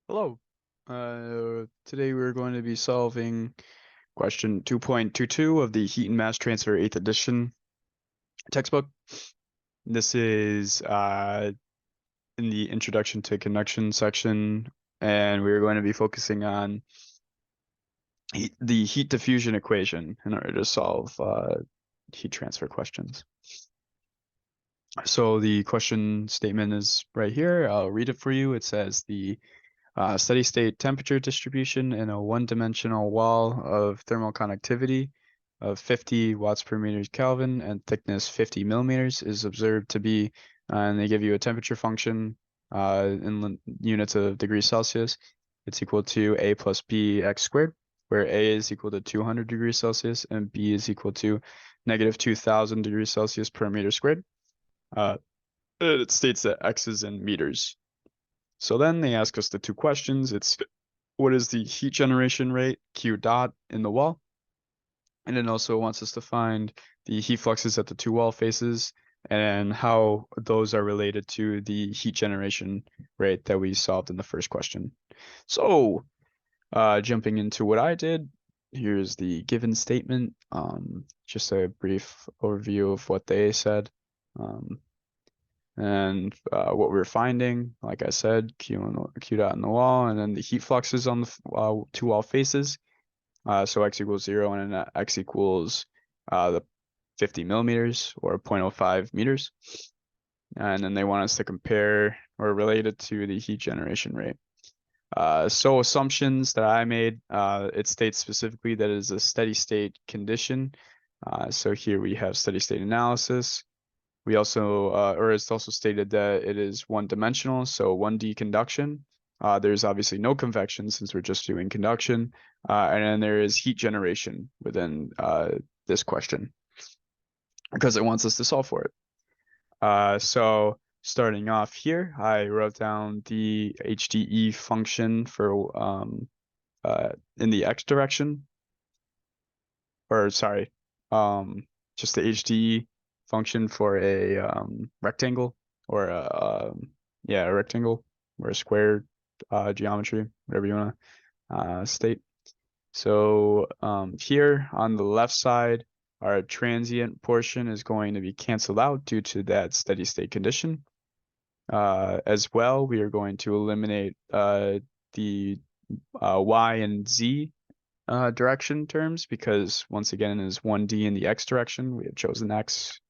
Hello. Today we're going to be solving question 2.22 of the Heat and Mass Transfer 8th edition textbook. This is in the Introduction to Conduction section, and we're going to be focusing on the heat diffusion equation in order to solve heat transfer questions. So the question statement is right here. I'll read it for you. It says the steady state temperature distribution in a one-dimensional wall of thermal conductivity of 50 watts per meter Kelvin and thickness 50 millimeters is observed to be, and they give you a temperature function in units of degrees Celsius. It's equal to A plus B x squared, where A is equal to 200 degrees Celsius and B is equal to negative 2000 degrees Celsius per meter squared. It states that X is in meters. So then they ask us the two questions. It's what is the heat generation rate, Q dot, in the wall? And it also wants us to find the heat fluxes at the two wall faces and how those are related to the heat generation rate that we solved in the first question. So, jumping into what I did, here's the given statement. Just a brief overview of what they said. And what we're finding, like I said, Q dot in the wall, and then the heat fluxes on the two wall faces. So x equals 0 and then x equals the 50 millimeters or 0.05 meters. And then they want us to compare or relate it to the heat generation rate. So assumptions that I made, it states specifically that it is a steady state condition. So here we have steady state analysis. We also, or it's also stated that it is one dimensional, so 1D conduction. There's obviously no convection since we're just doing conduction. And then there is heat generation within this question because it wants us to solve for it. So starting off here, I wrote down the HDE function for in the x direction, or sorry, just the HDE function for a rectangle or a rectangle or a square geometry, whatever you want to state. So here on the left side, our transient portion is going to be canceled out due to that steady state condition. As well, we are going to eliminate the y and z direction terms because once again it is 1D in the x direction. We have chosen x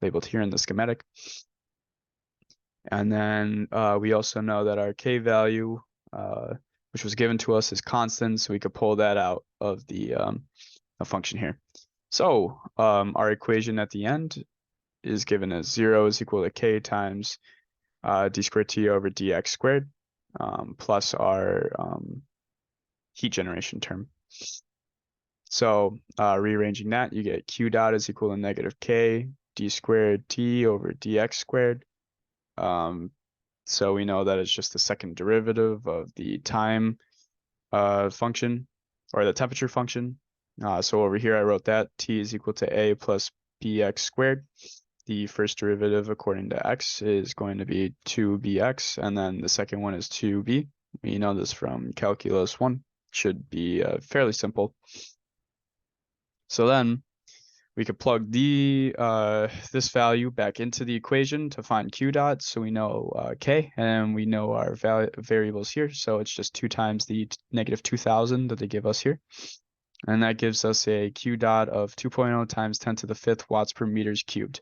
labeled here in the schematic. And then we also know that our k value, which was given to us, is constant, so we could pull that out of the function here. So our equation at the end is given as 0 is equal to k times d squared t over dx squared plus our heat generation term. So rearranging that, you get q dot is equal to negative k d squared t over dx squared. So we know that it's just the second derivative of the time function or the temperature function. So over here I wrote that t is equal to a plus bx squared. The first derivative according to x is going to be 2bx, and then the second one is 2b. We know this from calculus 1. Should be fairly simple. So then we could plug this value back into the equation to find q dot. So we know k, and we know our variables here. So it's just 2 times the negative 2000 that they give us here. And that gives us a q dot of 2.0 times 10 to the 5th watts per meters cubed.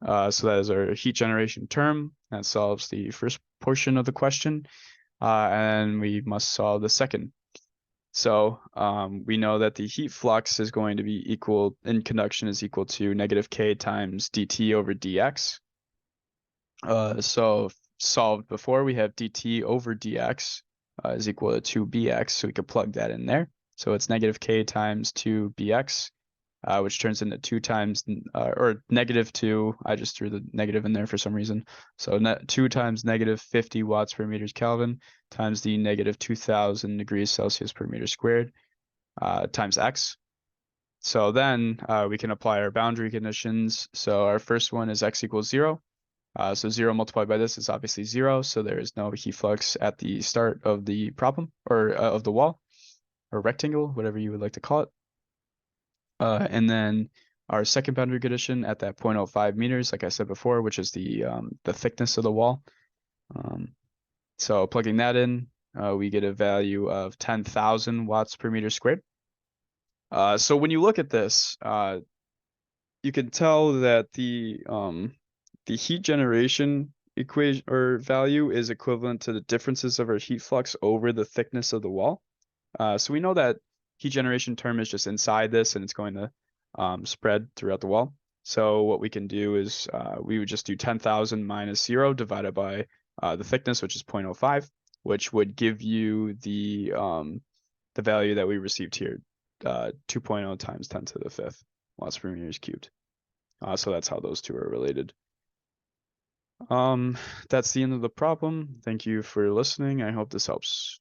So that is our heat generation term. That solves the first portion of the question. And we must solve the second. So we know that the heat flux is going to be equal in conduction is equal to negative k times dt over dx. So solved before, we have dt over dx is equal to 2bx, so we could plug that in there. So it's negative k times 2bx, which turns into 2 times, or negative 2, I just threw the negative in there for some reason. So 2 times negative 50 watts per meters Kelvin times the negative 2000 degrees Celsius per meter squared times x. So then we can apply our boundary conditions. So our first one is x equals 0. So 0 multiplied by this is obviously 0, so there is no heat flux at the start of the problem, or of the wall, or rectangle, whatever you would like to call it. And then our second boundary condition at that 0.05 meters, like I said before, which is the thickness of the wall. So plugging that in, we get a value of 10,000 watts per meter squared. So when you look at this, you can tell that the heat generation equation or value is equivalent to the differences of our heat flux over the thickness of the wall. So we know that heat generation term is just inside this and it's going to spread throughout the wall. So what we can do is we would just do 10,000 minus 0 divided by the thickness, which is 0.05, which would give you the value that we received here, 2.0 times 10 to the 5th watts per meters cubed. So that's how those two are related. That's the end of the problem. Thank you for listening. I hope this helps.